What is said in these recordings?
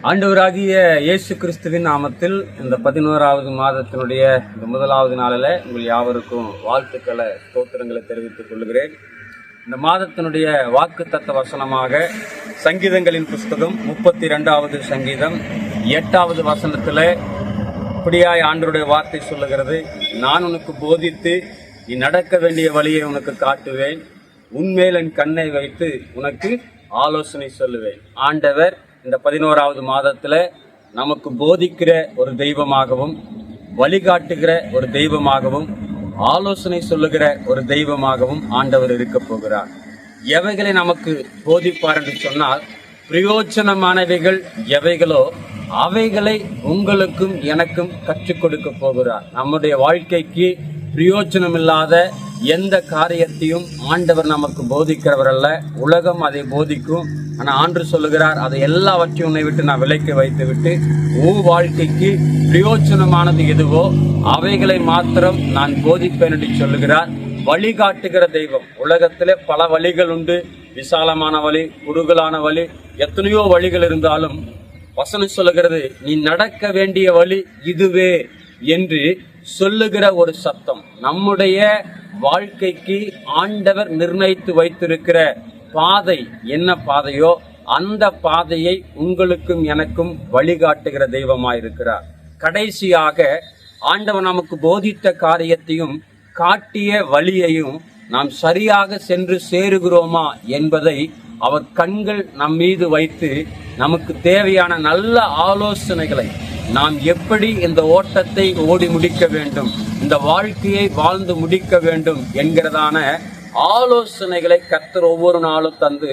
ஆண்டவராகிய இயேசு கிறிஸ்துவின் நாமத்தில் இந்த 11வது மாதத்தினுடைய இந்த முதலாவது நாளில் உங்கள் யாவருக்கும் வாழ்த்துக்களை ஸ்தோத்திரங்களை தெரிவித்துக் கொள்கிறேன். இந்த மாதத்தினுடைய வாக்குத்தத்த வசனமாக சங்கீதங்களின் புஸ்தகம் 32வது சங்கீதம் 8வது வசனத்தில் இப்படியாய் ஆண்டவருடைய வார்த்தை சொல்லுகிறது, நான் உனக்கு போதித்து நீ நடக்க வேண்டிய வழியை உனக்கு காட்டுவேன், உன்மேல் என் கண்ணை வைத்து உனக்கு ஆலோசனை சொல்லுவேன். ஆண்டவர் இந்த 11வது மாதத்தில் நமக்கு போதிக்கிற ஒரு தெய்வமாகவும், வழிகாட்டுகிற ஒரு தெய்வமாகவும், ஆலோசனை சொல்லுகிற ஒரு தெய்வமாகவும் ஆண்டவர் இருக்க போகிறார். எவைகளை நமக்கு போதிப்பார் என்று சொன்னால், பிரயோஜனமானவைகள் எவைகளோ அவைகளை உங்களுக்கும் எனக்கும் கற்றுக் கொடுக்க போகிறார். நம்முடைய வாழ்க்கைக்கு பிரயோஜனமில்லாத எந்த காரியத்தையும் ஆண்டவர் நமக்கு போதிக்கிறவர் அல்ல. உலகம் அதை போதிக்கும். ஆனால் ஆண்டவர் சொல்லுகிறார், அதை எல்லாவற்றையும் உன்னை விட்டு நான் விலக்கி வைத்து விட்டு உன் வாழ்க்கைக்கு பிரயோஜனமானது எதுவோ அவைகளை மாத்திரம் நான் போதிப்பேன் என்று சொல்லுகிறார். வழிகாட்டுகிற தெய்வம். உலகத்திலே பல வழிகள் உண்டு. விசாலமான வழி, குறுகலான வழி, எத்தனையோ வழிகள் இருந்தாலும் வசனம் சொல்லுகிறது, நீ நடக்க வேண்டிய வழி இதுவே என்று சொல்லுகிற ஒரு சத்தம். நம்முடைய வாழ்க்கைக்கு ஆண்டவர் நிர்ணயித்து வைத்திருக்கிற பாதை என்ன பாதையோ அந்த பாதையை உங்களுக்கும் எனக்கும் வழிகாட்டுகிற தெய்வமாயிருக்கிறார். கடைசியாக ஆண்டவர் நமக்கு போதித்த காரியத்தையும் காட்டிய வழியையும் நாம் சரியாக சென்று சேருகிறோமா என்பதை அவர் கண்கள் நம் மீது வைத்து நமக்கு தேவையான நல்ல ஆலோசனைகளை, நாம் எப்படி இந்த ஓட்டத்தை ஓடி முடிக்க வேண்டும், இந்த வாழ்க்கையை வாழ்ந்து முடிக்க வேண்டும் என்கிறதான ஆலோசனைகளை கர்த்தர் ஒவ்வொரு நாளும் தந்து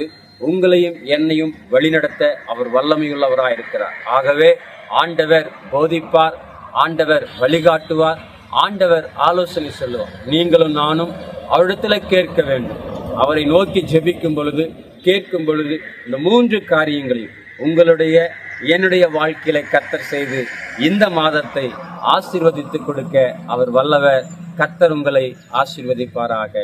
உங்களையும் என்னையும் வழிநடத்த அவர் வல்லமையுள்ளவராயிருக்கிறார். ஆகவே ஆண்டவர் போதிப்பார், ஆண்டவர் வழிகாட்டுவார், ஆண்டவர் ஆலோசனை சொல்லுவார். நீங்களும் நானும் அவரிடத்தில் கேட்க வேண்டும். அவரை நோக்கி ஜெபிக்கும் பொழுது, கேட்கும் பொழுது இந்த 3 காரியங்களையும் உங்களுடைய என்னுடைய வாழ்க்கையில கர்த்தர் செய்து இந்த மாதத்தை ஆசீர்வதித்து கொடுக்க அவர் வல்லவர். கர்த்தர் உங்களை ஆசீர்வதிப்பாராக.